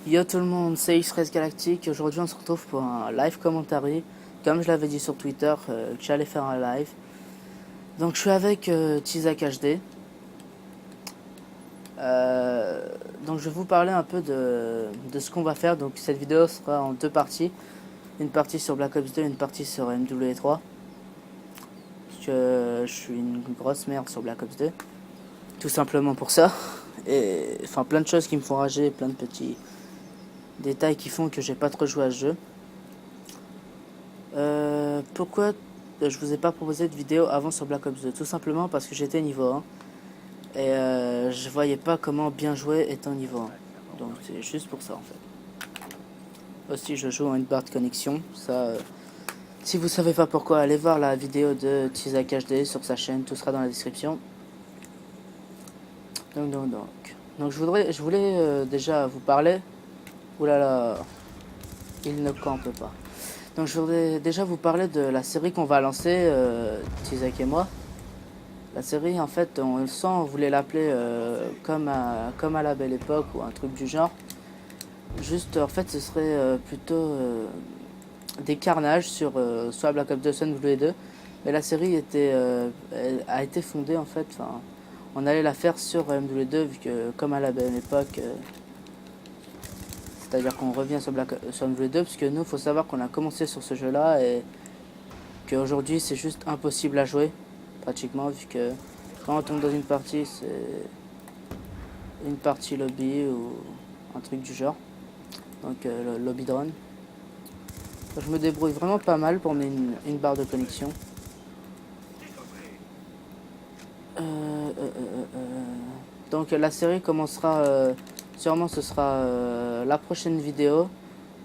Yo tout le monde, c'est X-Res Galactique. Aujourd'hui on se retrouve pour un live commentary. Comme je l'avais dit sur Twitter, que j'allais faire un live. Donc je suis avec Tizak HD. Donc je vais vous parler un peu de ce qu'on va faire. Donc cette vidéo sera en deux parties. Une partie sur Black Ops 2 et une partie sur MW3. Parce que je suis une grosse merde sur Black Ops 2. Tout simplement pour ça. Et enfin plein de choses qui me font rager, plein de petits détails qui font que j'ai pas trop joué à ce jeu. Pourquoi je vous ai pas proposé de vidéo avant sur Black Ops 2? Tout simplement parce que j'étais niveau 1 et je voyais pas comment bien jouer étant niveau 1. Donc c'est juste pour ça en fait. Aussi je joue en une barre de connexion. Ça, si vous savez pas pourquoi, allez voir la vidéo de Tizak HD sur sa chaîne, tout sera dans la description. Donc je voulais déjà vous parler. Oulala, il ne campe pas. Donc je voudrais déjà vous parler de la série qu'on va lancer, Tizak et moi. La série, en fait, on voulait l'appeler comme à la belle époque ou un truc du genre. Juste, en fait, ce serait plutôt des carnages sur soit Black Ops 2, soit MW2. Mais la série a été fondée, en fait, on allait la faire sur MW2, vu que comme à la belle époque, c'est-à-dire qu'on revient sur MW2, parce que nous, il faut savoir qu'on a commencé sur ce jeu-là et qu'aujourd'hui, c'est juste impossible à jouer, pratiquement, vu que quand on tombe dans une partie, c'est une partie lobby ou un truc du genre. Donc le lobby drone. Je me débrouille vraiment pas mal pour mettre une barre de connexion. Donc la série commencera, sûrement ce sera la prochaine vidéo,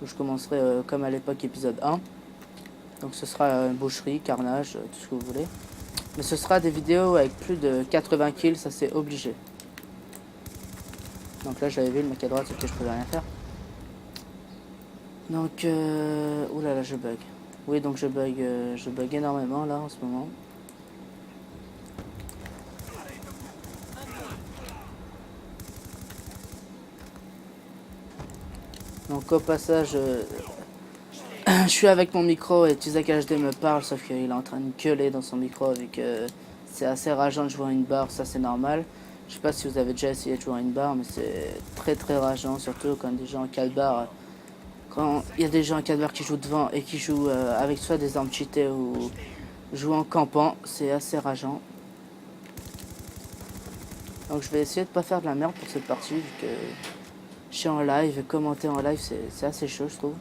où je commencerai comme à l'époque épisode 1. Donc ce sera boucherie, carnage, tout ce que vous voulez. Mais ce sera des vidéos avec plus de 80 kills, ça c'est obligé. Donc là j'avais vu le mec à droite, c'est que je pouvais rien faire. Donc oulala, je bug. Oui, donc je bug énormément là en ce moment. Donc au passage, je suis avec mon micro et Tizak HD me parle, sauf qu'il est en train de gueuler dans son micro vu que c'est assez rageant de jouer à une barre, ça c'est normal. Je sais pas si vous avez déjà essayé de jouer à une barre, mais c'est très rageant, surtout quand des gens en 4 barres. Quand il y a des gens en 4 barres qui jouent devant et qui jouent avec soit des armes cheatées ou jouent en campant, c'est assez rageant. Donc je vais essayer de pas faire de la merde pour cette partie, vu que je suis en live et commenter en live c'est assez chaud je trouve.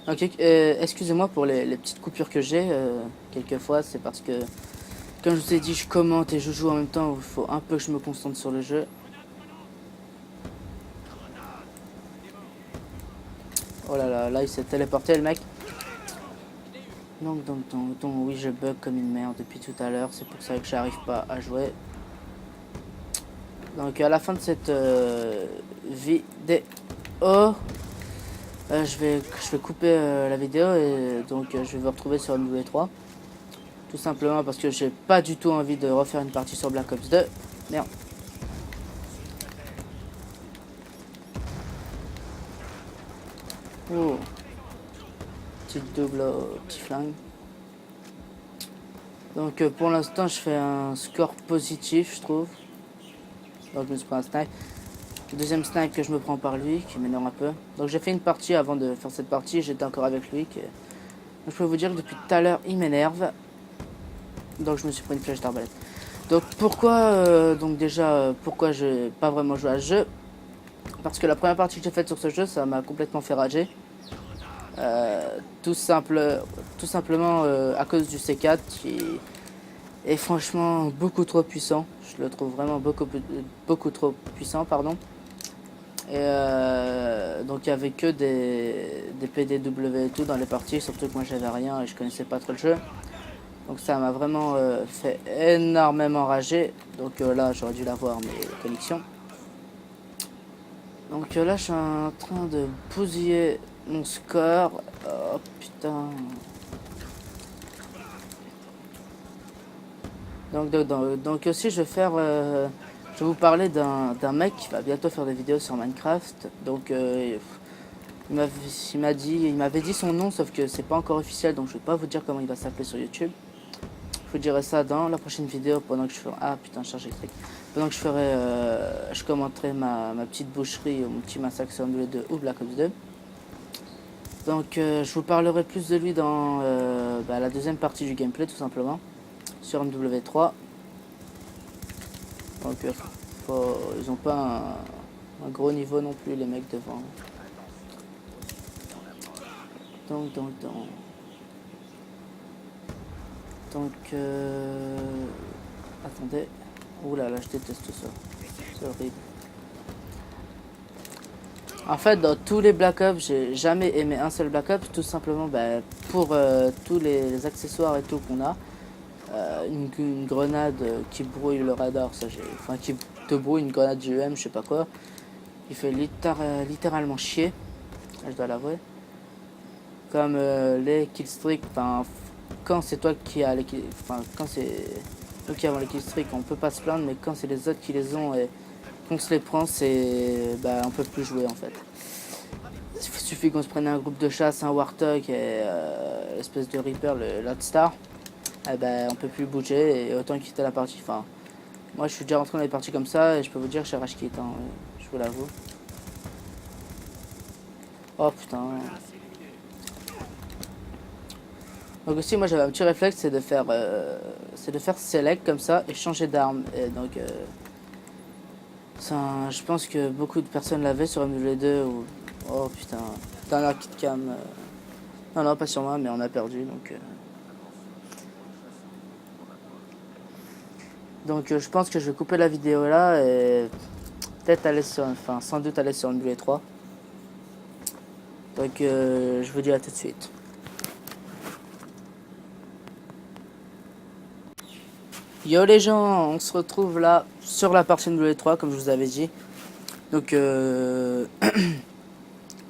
Donc excusez-moi pour les petites coupures que j'ai, quelquefois c'est parce que, comme je vous ai dit, je commente et je joue en même temps, il faut un peu que je me concentre sur le jeu. Oh là, il s'est téléporté le mec. Donc, oui, je bug comme une merde depuis tout à l'heure, c'est pour ça que j'arrive pas à jouer. Donc à la fin de cette vidéo, je vais couper la vidéo et donc je vais vous retrouver sur MW3. Tout simplement parce que j'ai pas du tout envie de refaire une partie sur Black Ops 2. Merde. Oh. Petite double, petit flingue. Donc pour l'instant je fais un score positif je trouve. Donc je me suis pris un snipe. Deuxième snipe que je me prends par lui, qui m'énerve un peu. Donc j'ai fait une partie avant de faire cette partie, j'étais encore avec lui. Donc je peux vous dire que depuis tout à l'heure il m'énerve. Donc je me suis pris une flèche d'arbalète. Donc pourquoi, pourquoi j'ai pas vraiment joué à ce jeu? Parce que la première partie que j'ai faite sur ce jeu, ça m'a complètement fait rager. Tout simplement à cause du C4 qui est franchement beaucoup trop puissant. Je le trouve vraiment beaucoup trop puissant, pardon. Et donc il n'y avait que des PDW et tout dans les parties, surtout que moi j'avais rien et je connaissais pas trop le jeu. Donc ça m'a vraiment fait énormément rager. Donc là j'aurais dû l'avoir mes connexions. Donc là je suis en train de bousiller mon score. Oh putain. Donc aussi je vais faire... je vais vous parler d'un mec qui va bientôt faire des vidéos sur Minecraft. Donc il m'avait dit son nom, sauf que c'est pas encore officiel, donc je vais pas vous dire comment il va s'appeler sur YouTube. Je vous dirai ça dans la prochaine vidéo pendant que je ferai... Ah putain, charge électrique. Pendant que je ferai... je commenterai ma petite boucherie ou mon petit massacre sur MW2 ou Black Ops 2. Donc je vous parlerai plus de lui dans la deuxième partie du gameplay tout simplement. Sur MW3. Donc ils ont pas un gros niveau non plus les mecs devant. Donc attendez. Ouh là là, je déteste ça. C'est horrible. En fait, dans tous les Black Ops, j'ai jamais aimé un seul Black Ops, tout simplement pour tous les accessoires et tout qu'on a. Une grenade qui brouille le radar, enfin qui te brouille, une grenade GEM, je sais pas quoi. Il fait littéralement chier, je dois l'avouer. Comme les killstreaks, enfin quand c'est toi qui as les enfin quand c'est nous qui avons les killstreaks, on peut pas se plaindre, mais quand c'est les autres qui les ont et qu'on se les prend, on peut plus jouer en fait. Il suffit qu'on se prenne un groupe de chasse, un Warthog et l'espèce de Reaper, le Loadstar. On peut plus bouger et autant quitter la partie. Enfin, moi je suis déjà rentré dans les parties comme ça et je peux vous dire que je rage quitte, hein, je vous l'avoue. Oh putain. Donc aussi moi j'avais un petit réflexe, c'est de faire select comme ça et changer d'arme. Et donc je pense que beaucoup de personnes l'avaient sur MW2 ou... Oh putain, dernière kit cam. Non pas sur moi mais on a perdu donc... Donc je pense que je vais couper la vidéo là et peut-être aller sur, enfin sans doute aller sur MW3. Donc je vous dis à tout de suite. Yo les gens, on se retrouve là sur la partie MW3 comme je vous avais dit. Donc je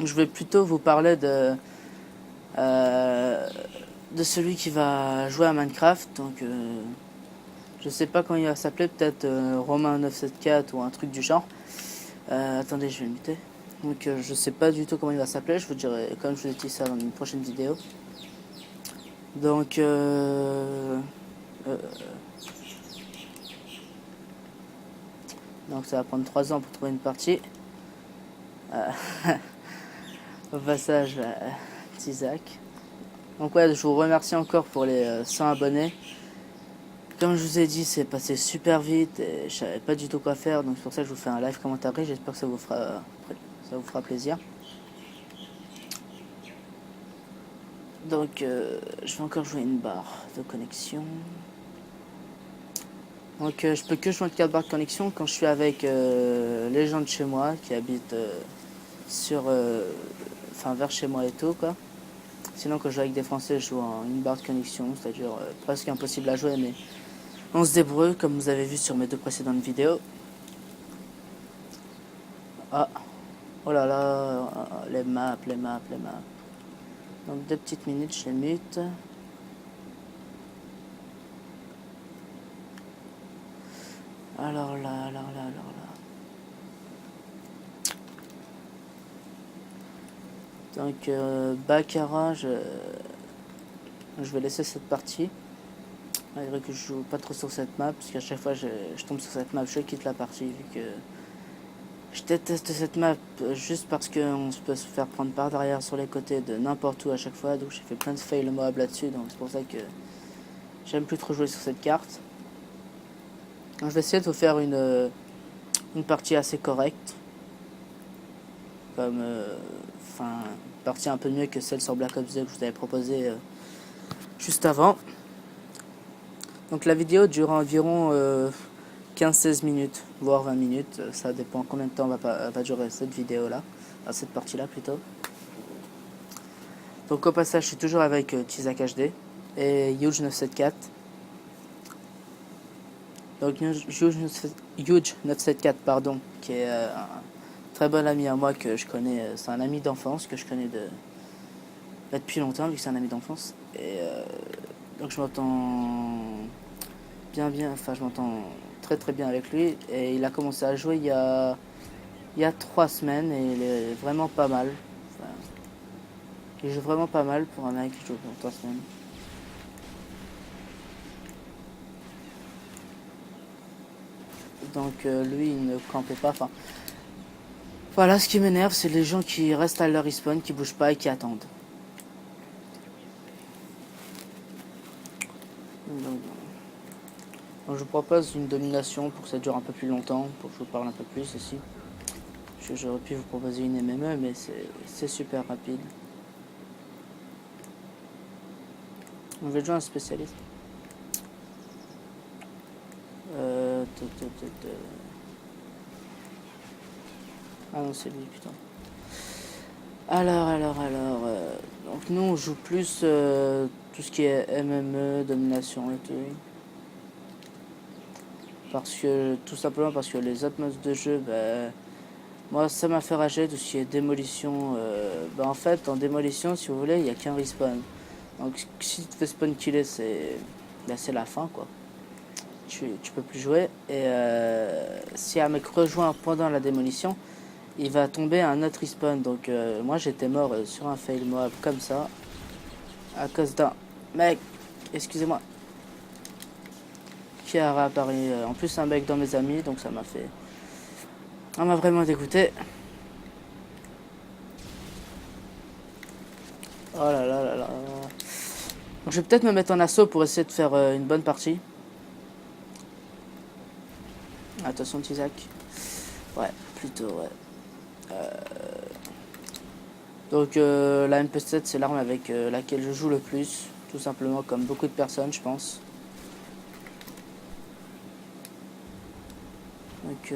vais plutôt vous parler de celui qui va jouer à Minecraft. Donc je sais pas comment il va s'appeler, peut-être Romain 974 ou un truc du genre. Attendez, je vais le muter. Donc je sais pas du tout comment il va s'appeler, je vous dirai, comme je vous ai dit ça dans une prochaine vidéo. Donc ça va prendre 3 ans pour trouver une partie. Au passage, Tizak. Donc ouais, je vous remercie encore pour les 100 abonnés. Comme je vous ai dit, c'est passé super vite et je savais pas du tout quoi faire, donc c'est pour ça que je vous fais un live commentaire. J'espère que ça vous fera plaisir. Donc je vais encore jouer une barre de connexion. Donc je peux que jouer 4 barres de connexion quand je suis avec les gens de chez moi qui habitent vers chez moi et tout quoi. Sinon quand je joue avec des Français, je joue en une barre de connexion, c'est-à-dire presque impossible à jouer, mais on se débrouille comme vous avez vu sur mes 2 précédentes vidéos. Ah, oh là là, les maps. Donc 2 petites minutes, je les mute. Alors là. Donc Baccarat, je vais laisser cette partie. Malgré que je joue pas trop sur cette map, parce qu'à chaque fois je tombe sur cette map, je quitte la partie vu que je déteste cette map juste parce qu'on peut se faire prendre par derrière sur les côtés de n'importe où à chaque fois. Donc j'ai fait plein de fails mob là-dessus, donc c'est pour ça que j'aime plus trop jouer sur cette carte. Donc je vais essayer de vous faire une partie assez correcte. Comme une partie un peu mieux que celle sur Black Ops 2 que je vous avais proposé juste avant. Donc la vidéo dure environ 15-16 minutes, voire 20 minutes. Ça dépend combien de temps va durer cette vidéo là, cette partie là plutôt. Donc au passage je suis toujours avec Tizak HD et Huge974. Donc Huge974 pardon, qui est un très bon ami à moi que je connais, c'est un ami d'enfance que je connais depuis longtemps vu que c'est un ami d'enfance. Et donc je m'entends bien, enfin je m'entends très bien avec lui. Et il a commencé à jouer il y a 3 semaines et il est vraiment pas mal. Enfin, il joue vraiment pas mal pour un mec qui joue pour 3 semaines. Donc lui il ne campait pas. Enfin, voilà, ce qui m'énerve c'est les gens qui restent à leur respawn, qui bougent pas et qui attendent. Donc, je vous propose une domination pour que ça dure un peu plus longtemps, pour que je vous parle un peu plus aussi. J'aurais pu vous proposer une MME, mais c'est super rapide. On va jouer un spécialiste. Ah non, c'est lui, putain. Alors. Donc nous, on joue plus tout ce qui est MME, domination et tout. Tout simplement parce que les autres modes de jeu, moi, ça m'a fait rager tout ce qui est démolition. En fait, en démolition, si vous voulez, il n'y a qu'un respawn. Donc si tu te fais spawn killer, c'est la fin, quoi. Tu peux plus jouer. Et si un mec rejoint pendant la démolition, il va tomber à un autre respawn. Donc moi, j'étais mort sur un fail mob comme ça. À cause d'un mec, excusez-moi, qui a réapparu. En plus, un mec dans mes amis, donc ça m'a vraiment dégoûté. Oh là là là là. Donc, je vais peut-être me mettre en assaut pour essayer de faire une bonne partie. Attention, Tizak. Ouais, plutôt, ouais. Donc, la MP7, c'est l'arme avec laquelle je joue le plus. Tout simplement, comme beaucoup de personnes, je pense. Donc,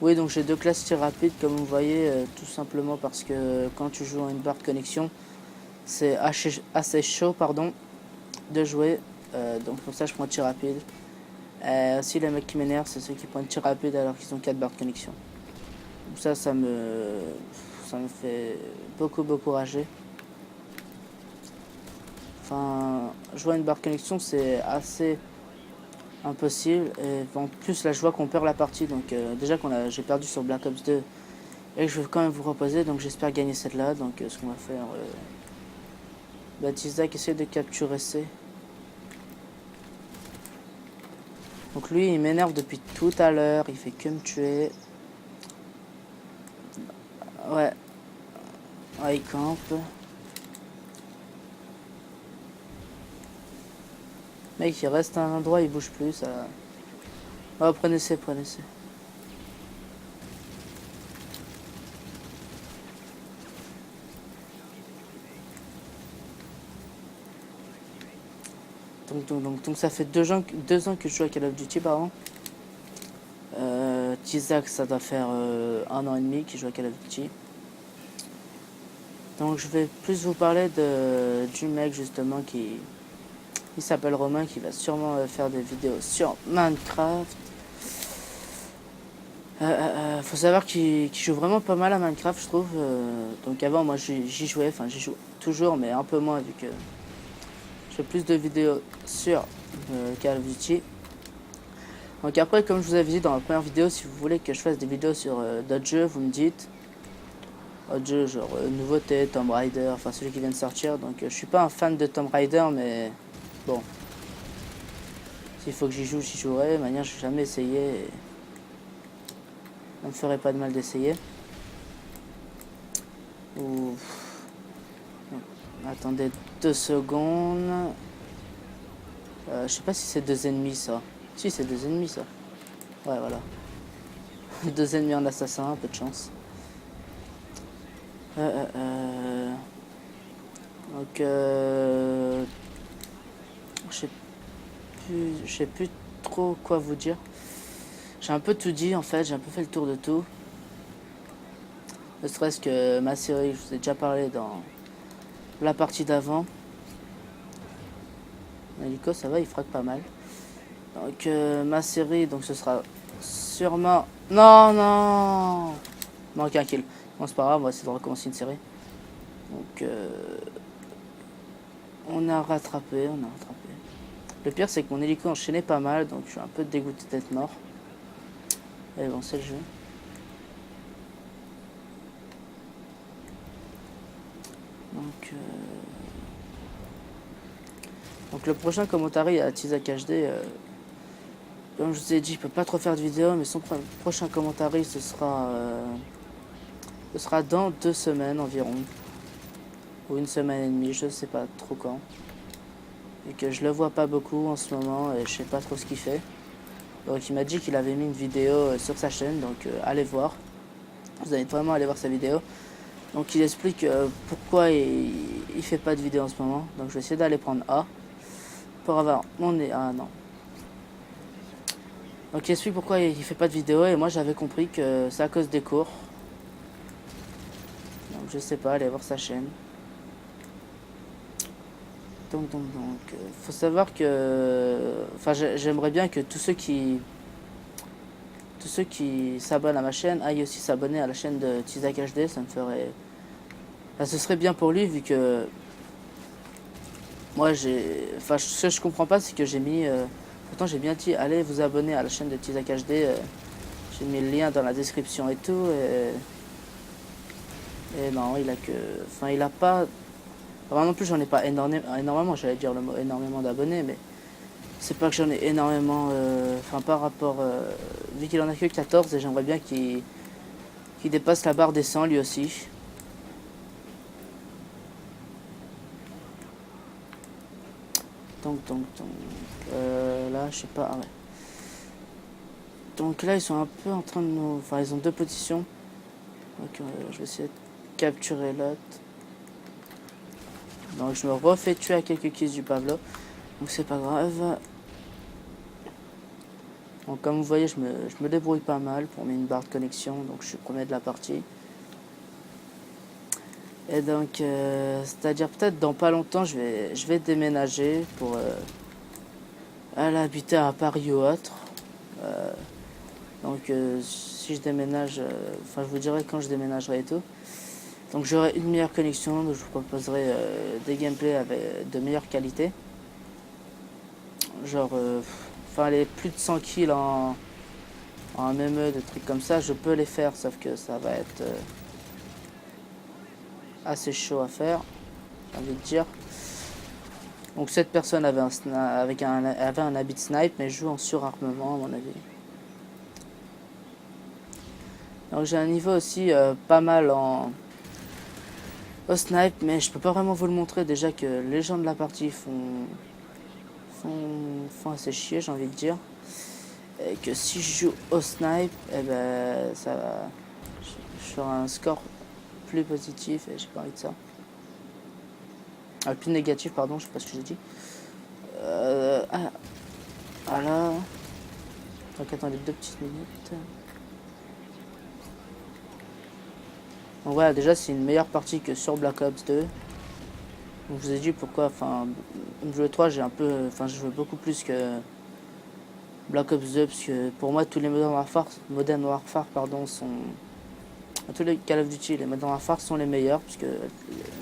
oui, donc j'ai 2 classes tir rapide, comme vous voyez, tout simplement parce que quand tu joues à une barre de connexion, c'est assez chaud, de jouer. Donc pour ça, je prends tir rapide. Aussi, les mecs qui m'énervent, c'est ceux qui prennent tir rapide alors qu'ils ont 4 barres de connexion. Donc ça me fait beaucoup rager. Enfin, jouer à une barre de connexion, c'est assez impossible. Et en plus, là, je vois qu'on perd la partie. Donc déjà j'ai perdu sur Black Ops 2 et que je vais quand même vous reposer. Donc j'espère gagner celle-là. Donc ce qu'on va faire, Tizak essaie de capturer C. Donc lui, il m'énerve depuis tout à l'heure. Il fait que me tuer. Ouais. Ouais, il campe. Mec, il reste à un endroit, il bouge plus. Ça... Oh, prenez C. Donc ça fait 2 ans que je joue à Call of Duty, pardon. Tizak, ça doit faire 1 an et demi qu'il joue à Call of Duty. Donc je vais plus vous parler du mec justement il s'appelle Romain, qui va sûrement faire des vidéos sur Minecraft. Faut savoir qu'il joue vraiment pas mal à Minecraft, je trouve. Donc avant, moi j'y jouais, enfin j'y joue toujours, mais un peu moins vu que je fais plus de vidéos sur Call of Duty. Donc après, comme je vous avais dit dans la première vidéo, si vous voulez que je fasse des vidéos sur d'autres jeux, vous me dites. Autre jeu, genre nouveauté, Tomb Raider, enfin celui qui vient de sortir. Donc je suis pas un fan de Tomb Raider, mais bon. S'il faut que j'y joue, j'y jouerai. De toute manière, je n'ai jamais essayé. Et... ça me ferait pas de mal d'essayer. Ou... Attendez 2 secondes. Je sais pas si c'est 2 ennemis ça. Si, c'est 2 ennemis ça. Ouais, voilà. 2 ennemis en assassin, un peu de chance. Donc, je sais plus trop quoi vous dire. J'ai un peu tout dit en fait, j'ai un peu fait le tour de tout. Ne serait-ce que ma série, je vous ai déjà parlé dans la partie d'avant. L'hélico, ça va, il frappe pas mal. Donc ma série, donc ce sera sûrement... Non. Manque un kill. Bon, c'est pas grave, on va essayer de recommencer une série. Donc on a rattrapé. Le pire, c'est que mon hélico enchaînait pas mal, donc je suis un peu dégoûté d'être mort. Mais bon, c'est le jeu. Donc le prochain commentary à Tizak HD, comme je vous ai dit, je peux pas trop faire de vidéo, mais son prochain commentary ce sera dans 2 semaines environ, ou 1 semaine et demie, je sais pas trop quand, et que je le vois pas beaucoup en ce moment et je sais pas trop ce qu'il fait. Donc il m'a dit qu'il avait mis une vidéo sur sa chaîne, donc allez voir, vous allez vraiment aller voir sa vidéo. Donc il explique pourquoi il fait pas de vidéo en ce moment, donc je vais essayer d'aller prendre A pour avoir mon nez. Ah non. Donc il explique pourquoi il fait pas de vidéo et moi j'avais compris que c'est à cause des cours. Donc je sais pas, allez voir sa chaîne. Donc faut savoir que, enfin j'aimerais bien que tous ceux qui s'abonnent à ma chaîne aillent aussi s'abonner à la chaîne de Tizak HD, ça me ferait, enfin, ce serait bien pour lui vu que moi ce que je comprends pas c'est que j'ai mis, pourtant j'ai bien dit allez vous abonner à la chaîne de Tizak HD, j'ai mis le lien dans la description et tout et non il a que, enfin il a pas, enfin, non plus j'en ai pas énormément, j'allais dire le mot énormément d'abonnés, mais c'est pas que j'en ai énormément, enfin par rapport, vu qu'il en a que 14 et j'aimerais bien qu'il dépasse la barre des 100 lui aussi. Donc là je sais pas, ah ouais. Donc là ils sont un peu en train de nous, enfin ils ont 2 positions. Donc je vais essayer de capturer l'autre. Donc je me refais tuer à quelques kills du Pablo. Donc c'est pas grave. Donc comme vous voyez je me débrouille pas mal pour mettre une barre de connexion. Donc je suis premier de la partie. Et donc c'est-à-dire peut-être dans pas longtemps je vais déménager pour aller habiter à Paris ou autre. Donc si je déménage, enfin je vous dirai quand je déménagerai et tout. Donc j'aurai une meilleure connexion, donc je vous proposerai des gameplays avec de meilleure qualité. Genre, enfin les plus de 100 kills en MME, des trucs comme ça, je peux les faire, sauf que ça va être assez chaud à faire, j'ai envie de dire. Donc cette personne avait un habit de snipe, mais joue en surarmement à mon avis. Donc j'ai un niveau aussi pas mal au snipe, mais je peux pas vraiment vous le montrer, déjà que les gens de la partie font assez chier, j'ai envie de dire. Et que si je joue au snipe, eh ben ça va, je ferai un score plus positif et j'ai pas envie de ça. Plus négatif, pardon, je sais pas ce que j'ai dit. Voilà. Donc attendez 2 petites minutes. Donc voilà, déjà c'est une meilleure partie que sur Black Ops 2. Donc je vous ai dit pourquoi, enfin, MW 3 j'ai un peu, enfin je joue beaucoup plus que Black Ops 2 parce que pour moi tous les Modern Warfare pardon sont, tous les Call of Duty, les Modern Warfare sont les meilleurs puisque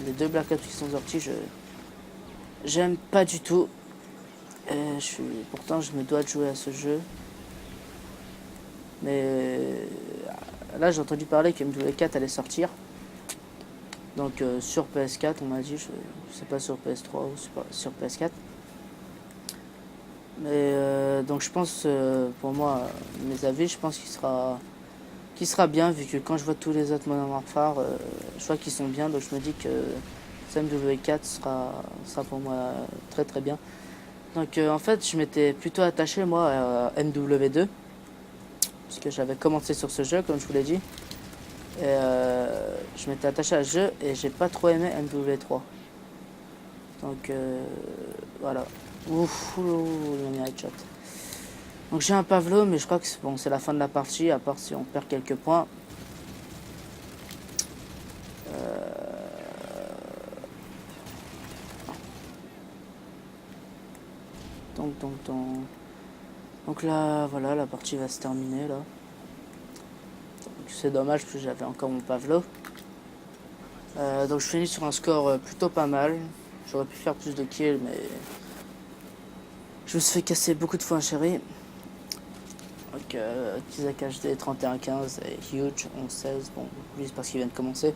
les 2 Black Ops qui sont sortis j'aime pas du tout. Et pourtant je me dois de jouer à ce jeu. Mais là j'ai entendu parler que MW4 allait sortir. Donc sur PS4 on m'a dit, je sais pas sur PS3 ou sur PS4. Mais donc je pense, pour moi, mes avis, je pense qu'il sera bien, vu que quand je vois tous les autres Modern Warfare, je vois qu'ils sont bien, donc je me dis que MW4 sera pour moi très très bien. Donc en fait je m'étais plutôt attaché moi à MW2, parce que j'avais commencé sur ce jeu comme je vous l'ai dit. Et je m'étais attaché à ce jeu et j'ai pas trop aimé MW3. Donc voilà. Ouf, il m'a mis un headshot. Donc j'ai un Pavlo, mais je crois que c'est la fin de la partie, à part si on perd quelques points. Donc là, voilà, la partie va se terminer là. C'est dommage parce que j'avais encore mon Pavlo. Donc je finis sur un score plutôt pas mal. J'aurais pu faire plus de kills, mais Je me suis fait casser beaucoup de fois un chéri. Donc Tizak HD 3115 et Huge 1116. Bon, lui c'est parce qu'il vient de commencer.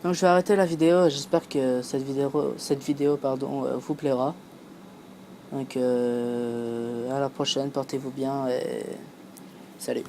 Donc je vais arrêter la vidéo. J'espère que cette vidéo vous plaira. Donc à la prochaine, portez-vous bien et salut.